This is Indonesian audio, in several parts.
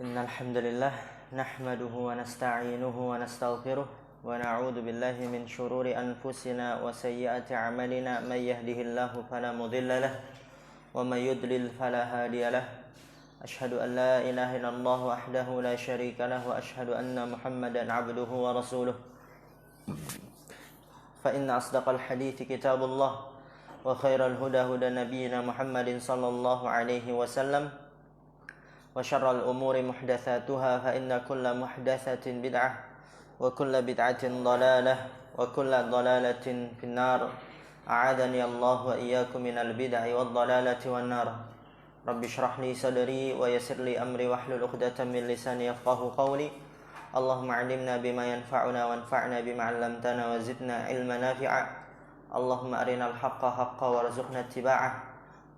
Innal hamdalillah nahmaduhu wa nasta'inuhu wa nastaghfiruh wa na'udzu billahi min shururi anfusina wa sayyiati a'malina may yahdihillahu fala mudilla lahu wa may yudlil fala hadiya lahu. Ashhadu an la ilaha illallah wahdahu la syarika lahu wa ashhadu anna Muhammadan 'abduhu wa rasuluh. Fa inna asdaqal hadithi kitabullah wa khairal huda huda nabiyyina Muhammadin sallallahu alaihi wasallam. Wa syarrul umuri muhdatsatuha fa inna kulla muhdatsatin bid'ah wa kulla bid'atin dhalalah wa kulla dhalalatin finnar. A'adani Allah wa iyyakum minal bid'i wad dhalalati wan nar. Rabbi shrah li sadri wa yassir li amri wahlul 'uqdatam min lisani yafqahu qawli. Allahumma 'allimna bima yanfa'una wanfa'na bima 'allamtana wa zidna ilman nafi'a. Allahumma arinal haqqa haqqan warzuqna ittiba'ah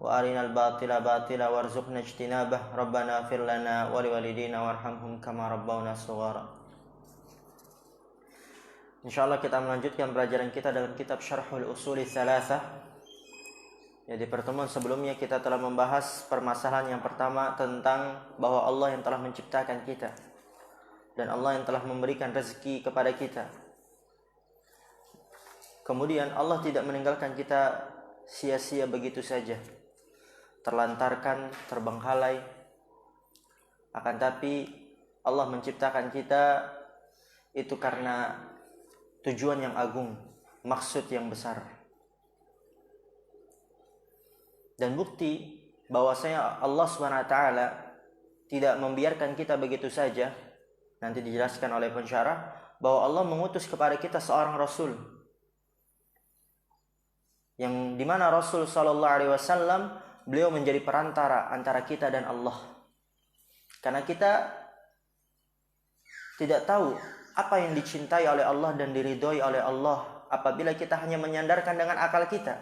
wa arinal batila batila warzuqna ijtinabah. Rabbana ighfir lana wa liwalidina warhamhum kama rabbawna shighara. Insyaallah kita melanjutkan pelajaran kita dalam kitab Syarhul Usuli Tsalatsah. Ya, di pertemuan sebelumnya kita telah membahas permasalahan yang pertama tentang bahwa Allah yang telah menciptakan kita dan Allah yang telah memberikan rezeki kepada kita. Kemudian Allah tidak meninggalkan kita sia-sia begitu saja, terlantarkan, terbengkalai. Akan tapi Allah menciptakan kita itu karena tujuan yang agung, maksud yang besar. Dan bukti bahwasanya Allah SWT tidak membiarkan kita begitu saja, nanti dijelaskan oleh pensyarah, bahwa Allah mengutus kepada kita seorang Rasul, yang dimana Rasul SAW beliau menjadi perantara antara kita dan Allah. Karena kita tidak tahu apa yang dicintai oleh Allah dan diridhoi oleh Allah apabila kita hanya menyandarkan dengan akal kita,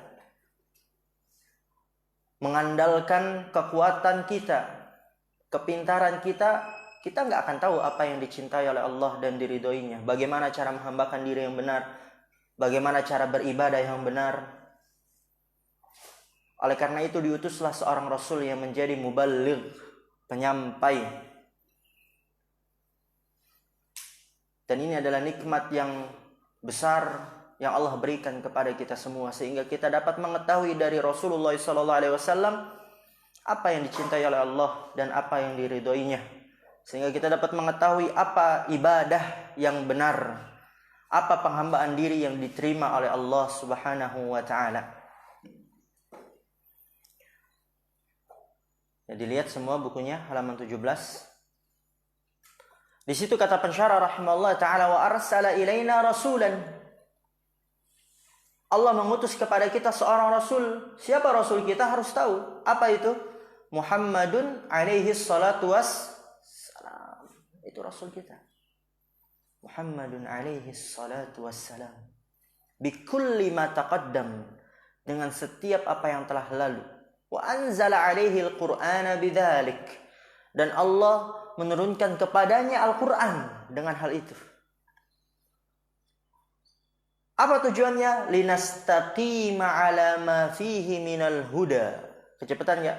mengandalkan kekuatan kita, kepintaran kita. Kita nggak akan tahu apa yang dicintai oleh Allah dan diridhoinya, bagaimana cara menghambakan diri yang benar, bagaimana cara beribadah yang benar. Oleh karena itu diutuslah seorang Rasul yang menjadi muballigh, penyampai. Dan ini adalah nikmat yang besar yang Allah berikan kepada kita semua, sehingga kita dapat mengetahui dari Rasulullah SAW apa yang dicintai oleh Allah dan apa yang diridhoinya, sehingga kita dapat mengetahui apa ibadah yang benar, apa penghambaan diri yang diterima oleh Allah Subhanahu wa taala. Ya, dilihat semua bukunya halaman 17. Di situ kata pensyarah rahimahullah taala, wa arsala ilaina rasulan. Allah mengutus kepada kita seorang rasul. Siapa rasul kita? Harus tahu. Apa itu? Muhammadun alaihi salatu wassalam. Itu rasul kita. Muhammadun alaihi salatu wassalam. Bikulli ma taqaddam. Dengan setiap apa yang telah lalu. Wa anzala alaihi al-Qur'ana bidzalik. Dan Allah menurunkan kepadanya Al-Qur'an dengan hal itu. Apa tujuannya? Linastaqima ala ma fihi minal huda. Kecepatan enggak?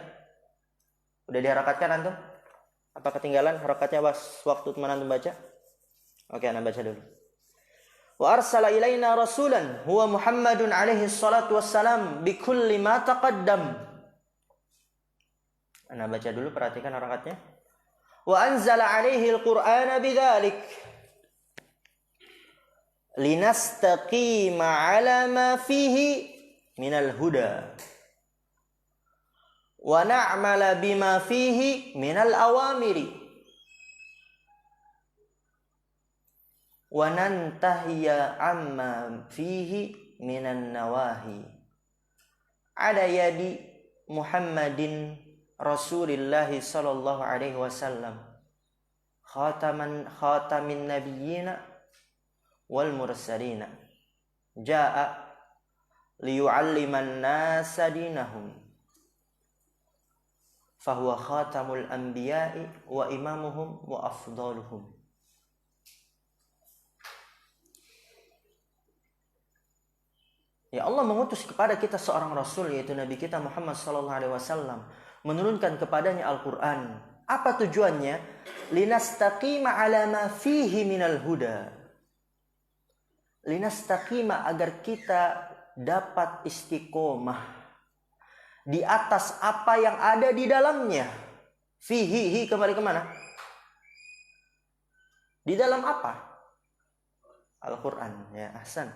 Udah diharakatkan antum? Apa ketinggalan harakatnya waktu teman antum baca? Oke, ana baca dulu. Wa arsala ilaina rasulan huwa Muhammadun alaihi salatu wassalam bikulli ma taqaddam. Ana baca dulu, perhatikan harakatnya. Wa anzala alaihi al-Qur'ana bidzalik. Linastaqima ala ma fihi minal huda. Wa na'mala bima fihi minal awamiri. Wa nantahiya amma fihi minan nawahi. Ada yadi Muhammadin Rasulullah sallallahu alaihi wasallam khatamin nabiyyina wal mursalina jaa liyu'alliman nasa dinahum fahuwa khatamul anbiya'i wa imamuhum wa afdaluhum. Ya, Allah mengutus kepada kita seorang rasul, yaitu Nabi kita Muhammad sallallahu alaihi wasallam, menurunkan kepadanya Al-Quran. Apa tujuannya? linastaqima ala ma fihi minal huda. Linastaqima, agar kita dapat istiqomah di atas apa yang ada di dalamnya. Fihi, kembali kemana? Di dalam apa? Al-Quran, ya, ahsan.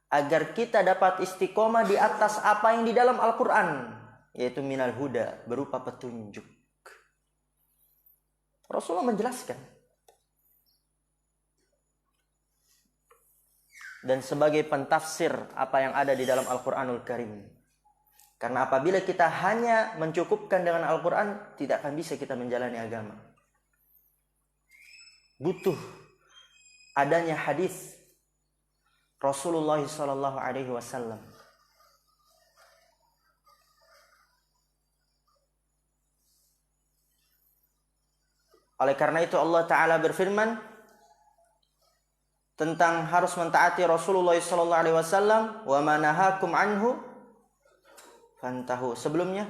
Agar kita dapat istiqomah di atas apa yang di dalam Al-Quran, yaitu minal huda, berupa petunjuk. Rasulullah menjelaskan. Dan sebagai pentafsir apa yang ada di dalam Al-Quranul Karim. Karena apabila kita hanya mencukupkan dengan Al-Quran, tidak akan bisa kita menjalani agama. Butuh adanya hadis Rasulullah SAW. Oleh karena itu Allah Ta'ala berfirman tentang harus mentaati Rasulullah SAW, wa ma nahakum anhu fantahu. Sebelumnya,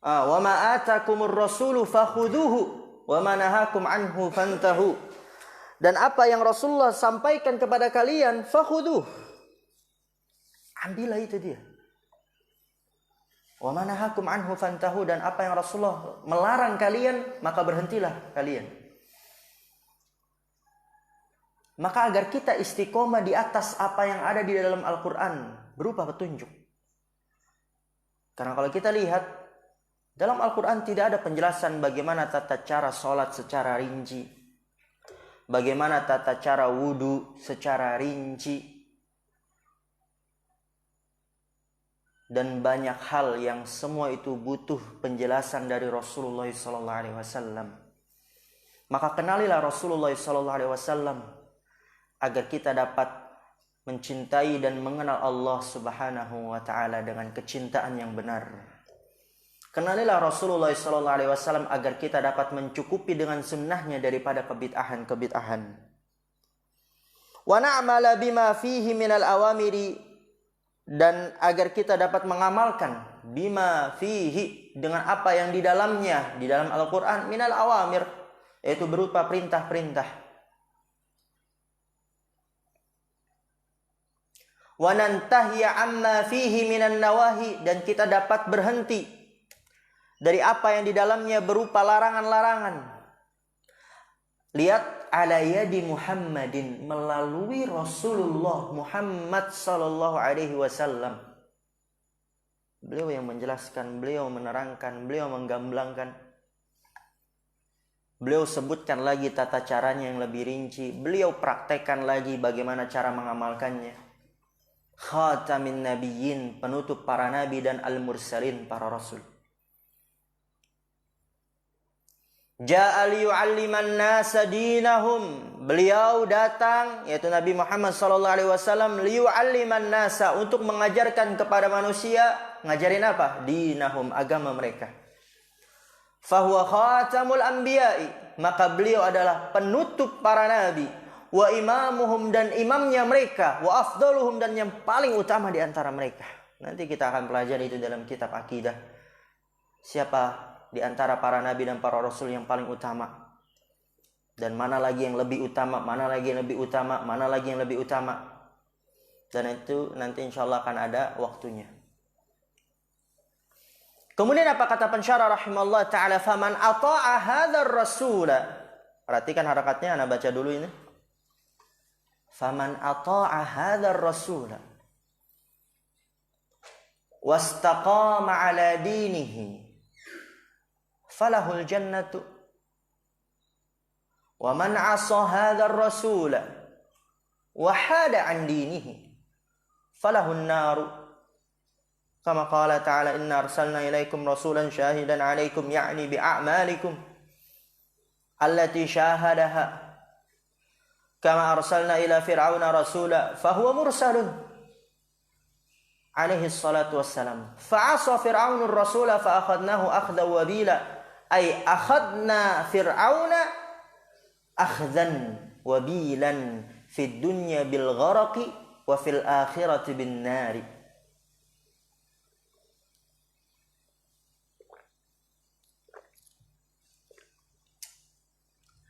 wa ma atakumur rasulu fakhuduhu wa ma nahakum anhu fantahu. Dan apa yang Rasulullah sampaikan kepada kalian, fakhuduh, ambillah itu dia. Wa ma nahakum anhu fantahu, dan apa yang Rasulullah melarang kalian, maka berhentilah kalian. Maka agar kita istiqomah di atas apa yang ada di dalam Al-Quran berupa petunjuk. Karena kalau kita lihat dalam Al-Quran tidak ada penjelasan bagaimana tata cara sholat secara rinci, bagaimana tata cara wudu secara rinci, dan banyak hal yang semua itu butuh penjelasan dari Rasulullah SAW. Maka kenalilah Rasulullah SAW agar kita dapat mencintai dan mengenal Allah Subhanahu wa Ta'ala dengan kecintaan yang benar. Kenalilah Rasulullah SAW agar kita dapat mencukupi dengan sunnahnya daripada kebid'ahan. Wa na'mala bima fihi minal awamiri, dan agar kita dapat mengamalkan bima fihi, dengan apa yang di dalamnya, di dalam Al-Quran, minal awamir, yaitu berupa perintah-perintah. Wa nantahiya amma fihi minan nawahi, dan kita dapat berhenti dari apa yang di dalamnya berupa larangan-larangan. Lihat, ala yadi Muhammadin, melalui Rasulullah Muhammad sallallahu alaihi wasallam. Beliau yang menjelaskan, beliau menerangkan, beliau menggamblangkan. Beliau sebutkan lagi tata caranya yang lebih rinci, beliau praktekkan lagi bagaimana cara mengamalkannya. Khatamin nabiyyin, penutup para nabi dan al-mursalin, para rasul. Ja'a liyu'alliman nasa dinahum, beliau datang, yaitu Nabi Muhammad SAW, liyu'alliman nasa, untuk mengajarkan kepada manusia. Ngajarin apa? Dinahum, agama mereka. Fahuwa khatamul anbiya'i, maka beliau adalah penutup para nabi. Wa imamuhum, dan imamnya mereka. Wa afdaluhum, dan yang paling utama di antara mereka. Nanti kita akan pelajari itu dalam kitab akidah. Siapa di antara para nabi dan para rasul yang paling utama, dan mana lagi yang lebih utama, mana lagi yang lebih utama, mana lagi yang lebih utama. Dan itu nanti insyaallah akan ada waktunya. Kemudian apa kata pensyarah rahimallahu ta'ala, faman ata'a hadzal rasula. Perhatikan harakatnya, ana baca dulu ini. Faman ata'a hadzal rasula wastaqama ala dinihi falahul jannatu, wa man 'asa hadzal rasula wa hada 'an dinihi falahun naru, kama qala ta'ala inna arsalna ilaikum rasulan syahidan 'alaikum, ya'ni bi a'malikum allati syahadaha, kama arsalna ila fir'auna rasula fahuwa mursalun alaihi salatu wassalam, fa'asa fir'aunur rasula fa'akhadnahu akhdan wabila, ay akhadna fir'auna akhdan wabilan fid dunya bil gharaqi wa fil akhirati bin nari.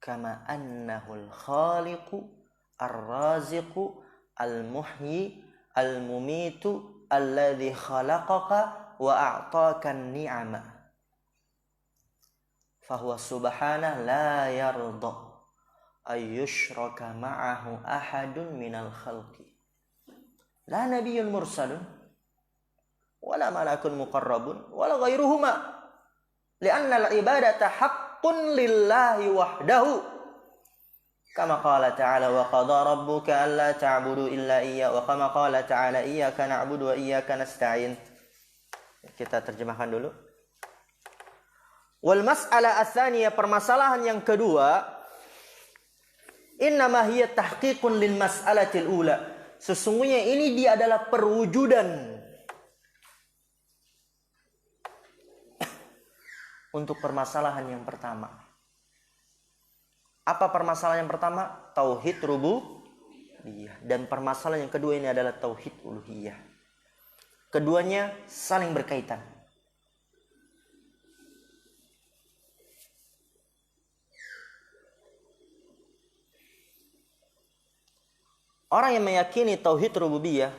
kama annahul khaliqu ar-raziqu al-muhyi al-mumitu alladhi khalaqaka wa a'taka ni'ama fahuwa subhanahu la yarda ayyushraka ma'ahu ahadun minal khalqi la nabiyyun mursalun wala malakun muqarrabun wala ghairuhuma li'anna al-ibadata haqqun lillahi wahdahu kama qala ta'ala wa qada rabbuka alla ta'budu illa iyya wa kama qala ta'ala iyyaka na'budu wa iyyaka nasta'in. Kita terjemahkan dulu. Wal mas'alah ats-tsaniyah, permasalahan yang kedua, innama hiya tahqiqun lil mas'alatil ula. Sesungguhnya ini dia adalah perwujudan untuk permasalahan yang pertama. Apa permasalahan yang pertama? Tauhid rububiyah. Dan permasalahan yang kedua ini adalah tauhid uluhiyah. Keduanya saling berkaitan. Orang yang meyakini tauhid rububiyah,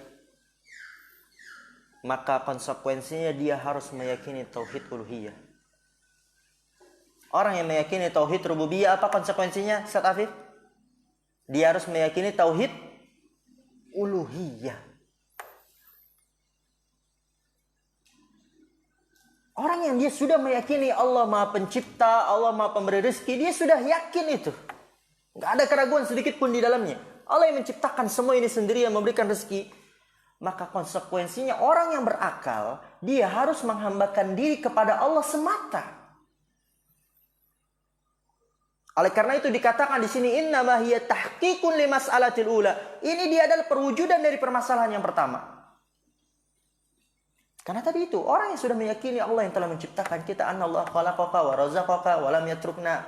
maka konsekuensinya dia harus meyakini tauhid uluhiyah. Orang yang meyakini tauhid rububiyah, apa konsekuensinya, Ustaz Afif? Dia harus meyakini tauhid uluhiyah. Orang yang dia sudah meyakini Allah Maha Pencipta, Allah Maha Pemberi rezeki, dia sudah yakin itu. Nggak ada keraguan sedikit pun di dalamnya. Allah yang menciptakan semua ini sendiri, yang memberikan rezeki. Maka konsekuensinya orang yang berakal, dia harus menghambakan diri kepada Allah semata. Oleh karena itu dikatakan di sini innama hiya tahqiqun li mas'alatil ula. Ini dia adalah perwujudan dari permasalahan yang pertama. Karena tadi itu orang yang sudah meyakini Allah yang telah menciptakan kita, anallahu khalaqaka wa razaqaka wa lam yatrukna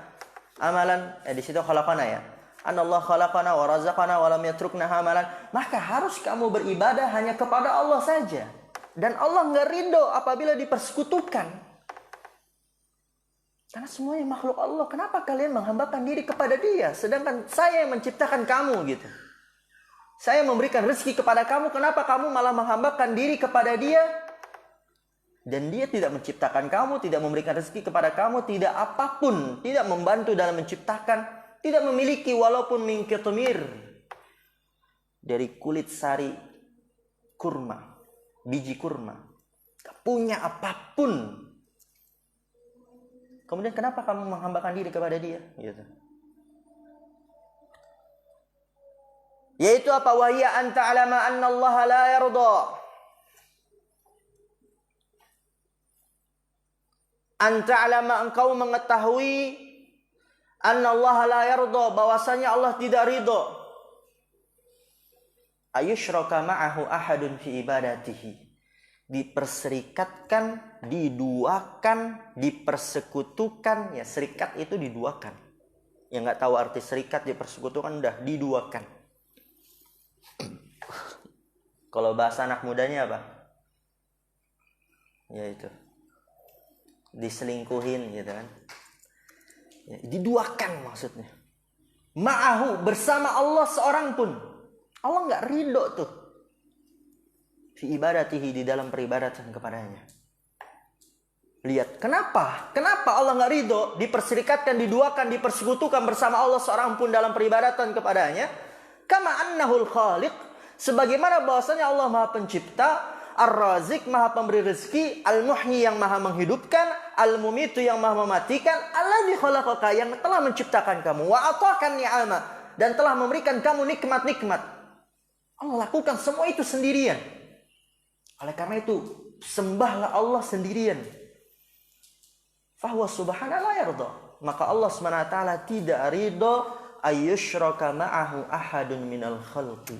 amalan. Di situ khalaqana ya. Anallahu khalaqana wa razaqana wa lam yatrukna amalan. Maka harus kamu beribadah hanya kepada Allah saja. Dan Allah enggak ridho apabila dipersekutukan. Karena semuanya makhluk Allah. Kenapa kalian menghambakan diri kepada Dia? Sedangkan saya yang menciptakan kamu gitu. Saya memberikan rezeki kepada kamu. Kenapa kamu malah menghambakan diri kepada Dia? Dan Dia tidak menciptakan kamu, tidak memberikan rezeki kepada kamu, tidak apapun, tidak membantu dalam menciptakan, tidak memiliki walaupun min qitmir, dari kulit sari kurma, biji kurma. Gak punya apapun. Kemudian kenapa kamu menghambakan diri kepada Dia? Gitu. Yaitu apa? Wahya anta alama anna Allah la yarda. Anta alama, engkau mengetahui anna Allah la yarda, bahwasanya Allah tidak ridho. Ayushraka ma'ahu ahadun fi ibadatihi. Diperserikatkan, diduakan, dipersekutukan. Ya, serikat itu diduakan. Yang nggak tahu arti serikat, dipersekutukan, udah diduakan. Kalau bahasa anak mudanya apa? Ya itu, diselingkuhin gitu kan. Ya, diduakan maksudnya. Ma'ahu, bersama Allah seorang pun. Allah nggak ridho tuh. Fi ibadatihi, di dalam peribadatan kepadanya. Lihat, kenapa? Kenapa Allah nggak ridho? Diperserikatkan, diduakan, dipersekutukan bersama Allah seorang pun dalam peribadatan kepadanya. Kama annahul khaliq, sebagaimana bahwasanya Allah Maha Pencipta, Ar-Razik, Maha Pemberi rezeki, Al-Muhyi, yang Maha menghidupkan, Al-Mumitu, yang Maha mematikan, Alladzi khalaqaka, yang telah menciptakan kamu, wa atakan ni'ama, dan telah memberikan kamu nikmat-nikmat. Allah lakukan semua itu sendirian. Oleh karena itu, sembahlah Allah sendirian. Fahuwa subhanahu la yarda. Maka Allah SWT tidak ridho ayyushraka ma'ahu ahadun minal khalqi,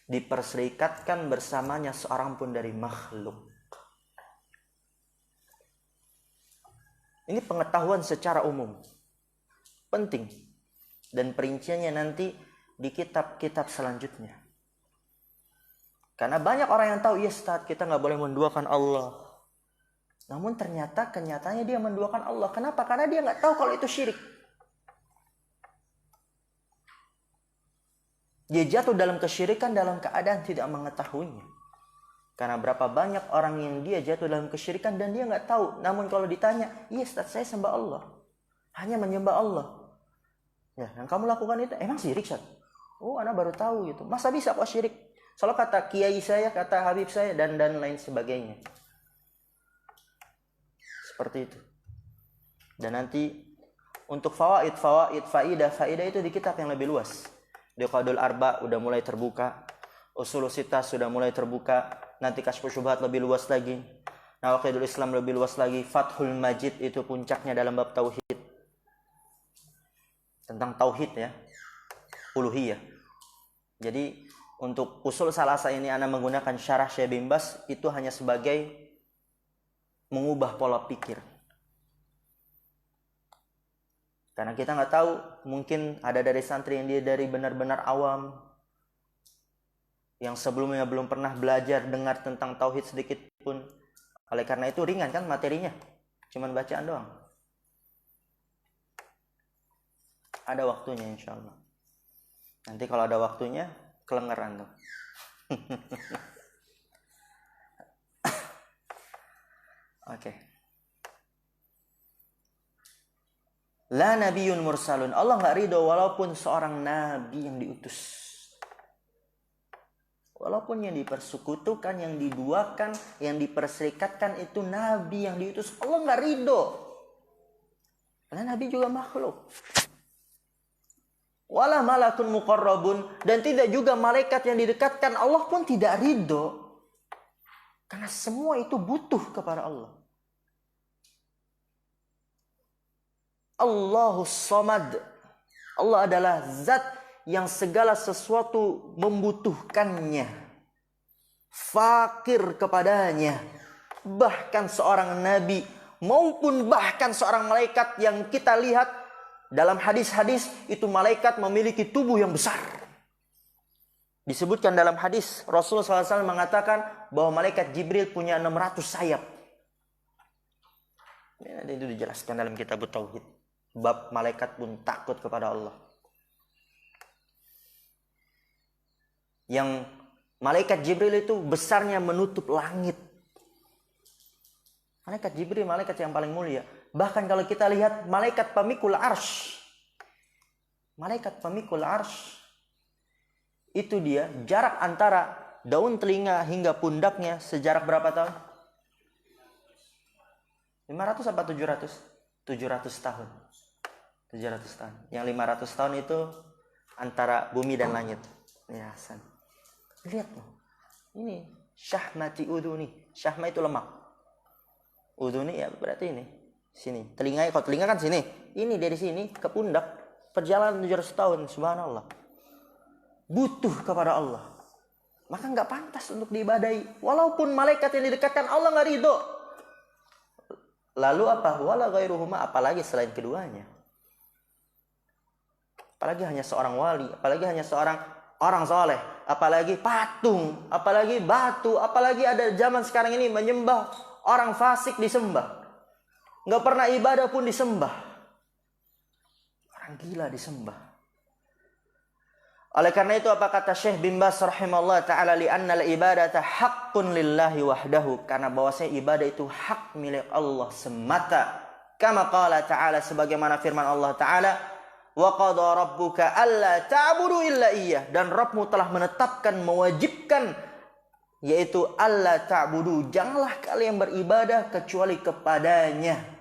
diperserikatkan bersamanya seorang pun dari makhluk. Ini pengetahuan secara umum. Penting. Dan perinciannya nanti di kitab-kitab selanjutnya. Karena banyak orang yang tahu, ya Ustaz, kita nggak boleh menduakan Allah. Namun ternyata kenyataannya dia menduakan Allah. Kenapa? Karena dia nggak tahu kalau itu syirik. Dia jatuh dalam kesyirikan dalam keadaan tidak mengetahuinya. Karena berapa banyak orang yang dia jatuh dalam kesyirikan dan dia nggak tahu. Namun kalau ditanya, iya Ustaz, saya sembah Allah. Hanya menyembah Allah. Ya, yang kamu lakukan itu emang syirik, Ustaz? Oh, anak baru tahu gitu. Masa bisa kok syirik? Soalnya kata kiai saya, kata habib saya, dan lain sebagainya. Seperti itu. Dan nanti untuk faidah itu di kitab yang lebih luas. Di Qadul Arba udah mulai terbuka. Usul Sittah sudah mulai terbuka. Nanti Kasyfus Syubhat lebih luas lagi. Nawaqidul Islam lebih luas lagi. Fathul Majid itu puncaknya dalam bab tauhid. Tentang tauhid ya. Uluhiyah. Jadi untuk usul salasa ini Ana menggunakan syarah Syekh bin Baz itu hanya sebagai mengubah pola pikir. Karena kita nggak tahu, mungkin ada dari santri yang dia dari benar-benar awam, yang sebelumnya belum pernah belajar dengar tentang tauhid sedikit pun. Oleh karena itu ringan kan materinya, cuman bacaan doang. Ada waktunya insya Allah. Nanti kalau ada waktunya, kelengeran tuh. Oke. La nabiyyun mursalun. Allah nggak ridho walaupun seorang nabi yang diutus. Walaupun yang dipersekutukan, yang diduakan, yang diperserikatkan itu nabi yang diutus, Allah nggak ridho. Karena nabi juga makhluk. Wala malakun muqarrabun, dan tidak juga malaikat yang didekatkan, Allah pun tidak ridho. Karena semua itu butuh kepada Allah. Allahus Samad. Allah adalah zat yang segala sesuatu membutuhkannya. Fakir kepadanya. Bahkan seorang nabi maupun bahkan seorang malaikat yang kita lihat dalam hadis-hadis itu malaikat memiliki tubuh yang besar. Disebutkan dalam hadis Rasulullah SAW mengatakan bahwa malaikat Jibril punya 600 sayap. Ini itu dijelaskan dalam kitab Tauhid. Bab malaikat pun takut kepada Allah. Yang malaikat Jibril itu besarnya menutup langit. Malaikat Jibril malaikat yang paling mulia. Bahkan kalau kita lihat malaikat pemikul arsy. Malaikat pemikul arsy. Itu dia jarak antara daun telinga hingga pundaknya sejarak berapa tahun? 500 apa 700? 700 tahun. 700 tahun. Yang 500 tahun itu antara bumi dan langit. Ya, Hasan. Lihat tuh. Ini syahmati udhuni. Syahma itu lemak. Udhuni ya berarti ini. Sini. Telinganya, kalau telinga kan sini. Ini dari sini ke pundak. Perjalanan 700 tahun. Subhanallah. Butuh kepada Allah. Maka nggak pantas untuk diibadahi. Walaupun malaikat yang didekatkan Allah nggak ridho. Lalu apa? Wala ghairuhuma, apalagi selain keduanya. Apalagi hanya seorang wali, apalagi hanya seorang orang soleh, apalagi patung, apalagi batu, apalagi ada zaman sekarang ini menyembah orang fasik disembah. Nggak pernah ibadah pun disembah. Orang gila disembah. Oleh karena itu apa kata Syekh bin Baz rahimahullah ta'ala, li'anna al-ibadata haqqun lillahi wahdahu, karena bahwasanya ibadah itu hak milik Allah semata. Kama qala ta'ala, sebagaimana firman Allah ta'ala, wa qada rabbuka alla ta'budu illa iyyah, dan Rabbmu telah menetapkan, mewajibkan, yaitu alla ta'budu, janganlah kalian beribadah kecuali kepadanya.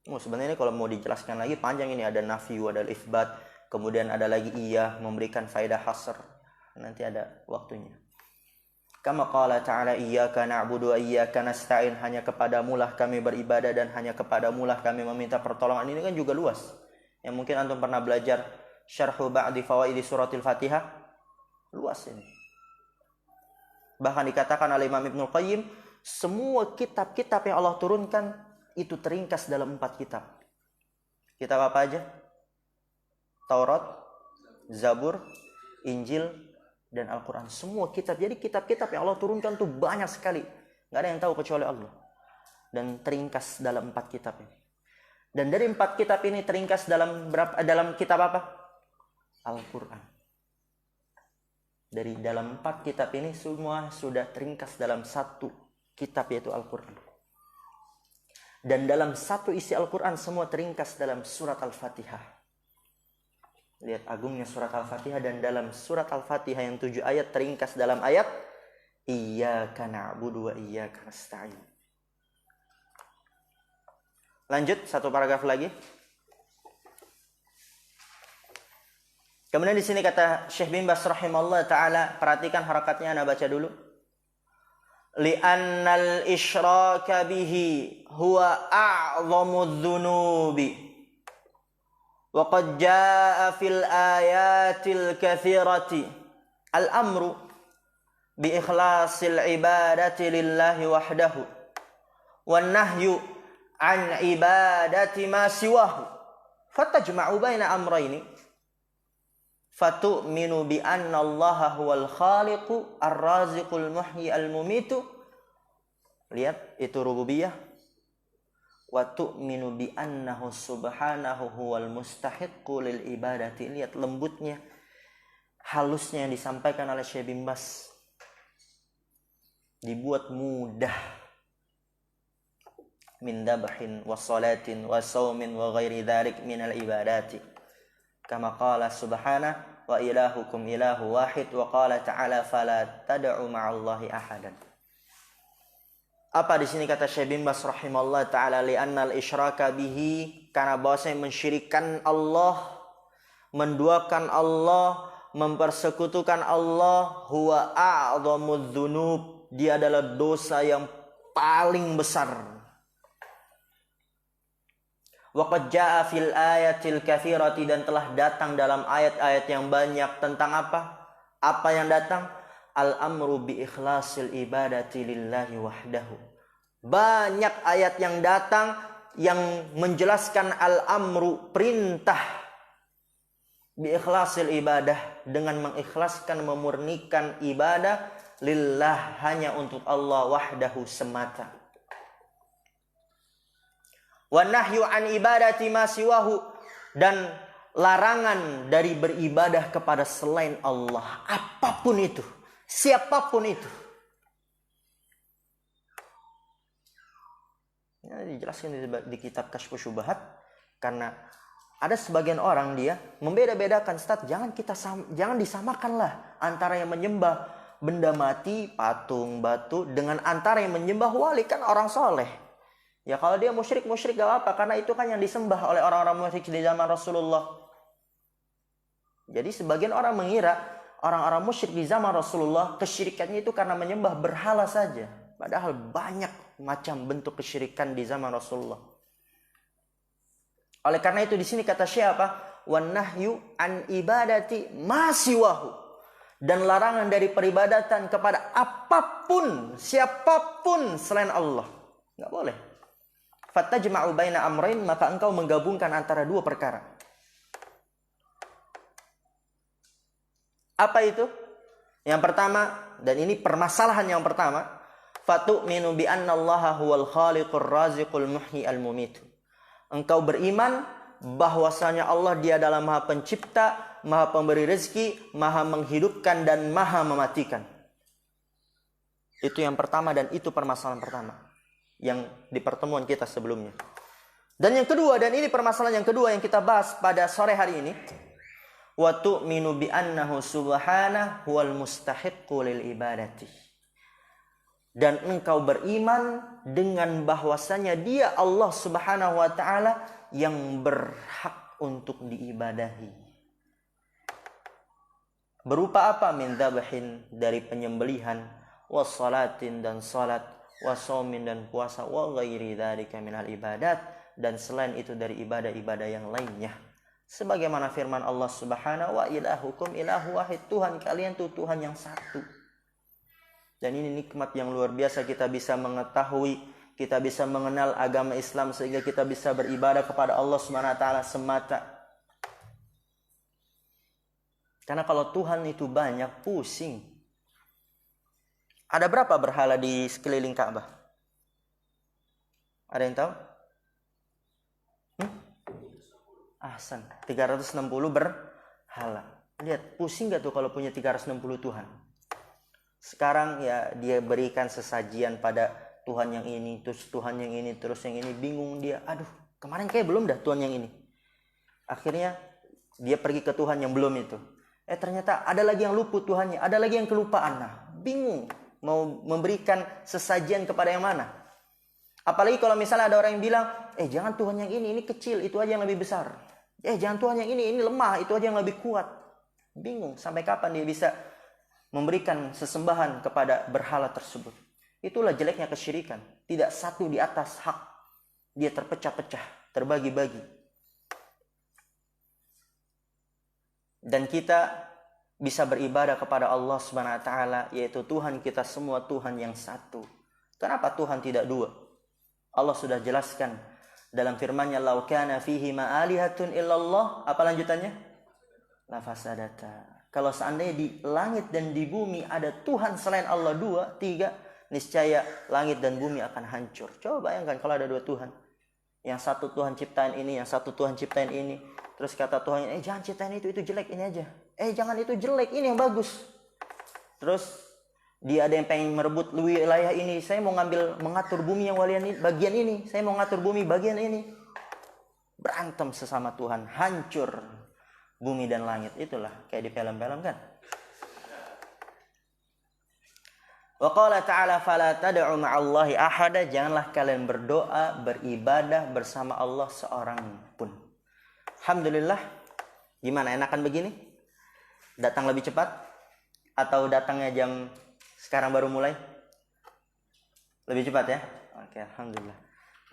Sebenarnya kalau mau dijelaskan lagi panjang ini, ada nafyu, ada isbat, kemudian ada lagi iya, memberikan faedah hasr. Nanti ada waktunya. Kama qala ta'ala iyyaka na'budu wa iyyaka nasta'in, hanya kepadamulah kami beribadah dan hanya kepadamulah kami meminta pertolongan. Ini kan juga luas. Yang mungkin antum pernah belajar syarhu ba'di fawaidi suratil Fatihah. Luas ini. Bahkan dikatakan oleh Imam Ibnul Qayyim, semua kitab-kitab yang Allah turunkan itu teringkas dalam 4 kitab. Kitab apa aja? Taurat, Zabur, Injil, dan Al-Quran. Semua kitab. Jadi kitab-kitab yang Allah turunkan itu banyak sekali. Gak ada yang tahu kecuali Allah. Dan teringkas dalam 4 kitab ini. Dan dari 4 kitab ini teringkas dalam kitab apa? Al-Quran. Dari dalam 4 kitab ini semua sudah teringkas dalam 1 kitab, yaitu Al-Quran. Dan dalam 1 isi Al-Quran semua teringkas dalam surat Al-Fatihah. Lihat agungnya surat Al-Fatihah. Dan dalam surat Al-Fatihah yang 7 ayat teringkas dalam ayat Iyyaka na'budu wa iyyaka nasta'in. Lanjut, 1 paragraf lagi. Kemudian di sini kata Syekh bin Baz rahimahullah taala, perhatikan harakatnya, ana baca dulu. Li'annal isyraka bihi huwa a'dhamudz dzunubi. Wa qad jaa'a fil ayatil katsirati al-amru bi ikhlasil ibadati lillahi wahdahu wan nahyu an ibadati ma siwahu fatajma'u baina amrayni fatu'minu bi anna Allah huwal khaliqu ar-raziqul muhyi al-mumitu. Lihat, itu rububiyah. Wa tu'minu bi annahu subhanahu huwal mustahiqqu lil ibadati. Lihat lembutnya, halusnya yang disampaikan oleh Syekh bin Baz, dibuat mudah. Min dabhin wa salatin wa saumin wa ghairi dhalik minal ibadati. Kama qala subhanahu wa ilahukum ilahu wahid wa qala ta'ala fala tad'u ma'allahi ahadan. Apa di sini kata Syekh bin Baz rahimahullah taala, li'annal isyraka bihi, karena bahwasanya mensyirikkan Allah, menduakan Allah, mempersekutukan Allah, huwa a'dhamudz dzunub, dia adalah dosa yang paling besar. Waqad jaa'a fil ayatil katsirati, dan telah datang dalam ayat-ayat yang banyak tentang apa? Apa yang datang? Al-amru bi ikhlasil ibadati lillahi wahdahu. Banyak ayat yang datang yang menjelaskan al-amru, perintah, bi ikhlasil ibadah, dengan mengikhlaskan, memurnikan ibadah lillah, hanya untuk Allah wahdahu semata. Wa nahyu an ibadati ma siwahu, dan larangan dari beribadah kepada selain Allah, apapun itu, siapapun itu. Ini dijelaskan di kitab Kasyfus Syubhat, karena ada sebagian orang dia membeda-bedakan, Ustaz, jangan disamakanlah antara yang menyembah benda mati, patung, batu, dengan antara yang menyembah wali, kan orang soleh. Ya kalau dia musyrik gak apa, karena itu kan yang disembah oleh orang-orang musyrik di zaman Rasulullah. Jadi sebagian orang mengira orang-orang musyrik di zaman Rasulullah kesyirikannya itu karena menyembah berhala saja. Padahal banyak macam bentuk kesyirikan di zaman Rasulullah. Oleh karena itu di sini kata Syekh apa? Wan nahyu an ibadati ma siwahu, dan larangan dari peribadatan kepada apapun, siapapun selain Allah. Enggak boleh. Fatajma'u baina amrayn, maka engkau menggabungkan antara 2 perkara. Apa itu? Yang pertama, dan ini permasalahan yang pertama, fatu'minu bi anna Allaha huwal khaliqur raziqul muhyi al mumitu. Engkau beriman bahwasanya Allah dia adalah Maha Pencipta, Maha Pemberi rezeki, Maha menghidupkan dan Maha mematikan. Itu yang pertama, dan itu permasalahan pertama yang di pertemuan kita sebelumnya. Dan yang kedua, dan ini permasalahan yang kedua yang kita bahas pada sore hari ini, wa tu'minu bi annahu subhanahu wal mustahiqqu lil ibadati. Dan engkau beriman dengan bahwasanya dia Allah Subhanahu wa taala yang berhak untuk diibadahi. Berupa apa? Min dzabhin, dari penyembelihan, wassalatin, dan salat, wasaumin, dan puasa, wa ghairi dzalika minal ibadat, dan selain itu dari ibadah-ibadah yang lainnya. Sebagaimana firman Allah Subhanahu wa ilahukum ilahu wahid, Tuhan kalian tuh Tuhan yang satu. Dan ini nikmat yang luar biasa, kita bisa mengetahui, kita bisa mengenal agama Islam sehingga kita bisa beribadah kepada Allah Subhanahu wa taala semata. Karena kalau Tuhan itu banyak, pusing. Ada berapa berhala di sekeliling Ka'bah? Ada yang tahu? Ahsan. 360 berhala. Lihat, pusing gak tuh kalau punya 360 Tuhan? Sekarang ya dia berikan sesajian pada Tuhan yang ini, terus Tuhan yang ini, terus yang ini. Bingung dia. Aduh, kemarin kayak belum dah Tuhan yang ini. Akhirnya dia pergi ke Tuhan yang belum itu. Ternyata ada lagi yang luput Tuhannya, ada lagi yang kelupaan. Nah, bingung mau memberikan sesajian kepada yang mana. Apalagi kalau misalnya ada orang yang bilang, jangan Tuhan yang ini kecil, itu aja yang lebih besar. Jangan Tuhan yang ini lemah, itu aja yang lebih kuat. Bingung, sampai kapan dia bisa memberikan sesembahan kepada berhala tersebut. Itulah jeleknya kesyirikan. Tidak satu di atas hak. Dia terpecah-pecah, terbagi-bagi. Dan kita bisa beribadah kepada Allah Subhanahu wa taala, yaitu Tuhan kita semua, Tuhan yang satu. Kenapa Tuhan tidak dua? Allah sudah jelaskan dalam firman-Nya, "Lau kana fihi ma alihatun illallah." Apa lanjutannya? La fasadata. Kalau seandainya di langit dan di bumi ada Tuhan selain Allah 2, 3, niscaya langit dan bumi akan hancur. Coba bayangkan kalau ada 2 Tuhan. Yang satu Tuhan ciptain ini, yang satu Tuhan ciptain ini. Terus kata Tuhan, jangan ciptain itu jelek, ini aja. Jangan itu jelek, ini yang bagus. Terus dia ada yang pengen merebut wilayah ini. Saya mau mengatur bumi yang bagian ini. Saya mau ngatur bumi bagian ini. Berantem sesama Tuhan, hancur bumi dan langit. Itulah kayak di film-film kan. Wa qala ta'ala fala tad'u ma'allahi ahada. Janganlah kalian berdoa, beribadah bersama Allah seorang pun. Alhamdulillah. Gimana, enakan begini? Datang lebih cepat atau datangnya jam sekarang baru mulai? Lebih cepat ya? Oke, alhamdulillah.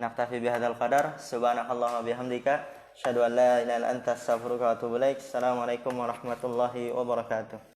Naktafi bihadzal qadar. Subhanakallahumma bihamdika asyhadu an la ilaha illa anta astaghfiruka wa atubu ilaik. Assalamualaikum warahmatullahi wabarakatuh.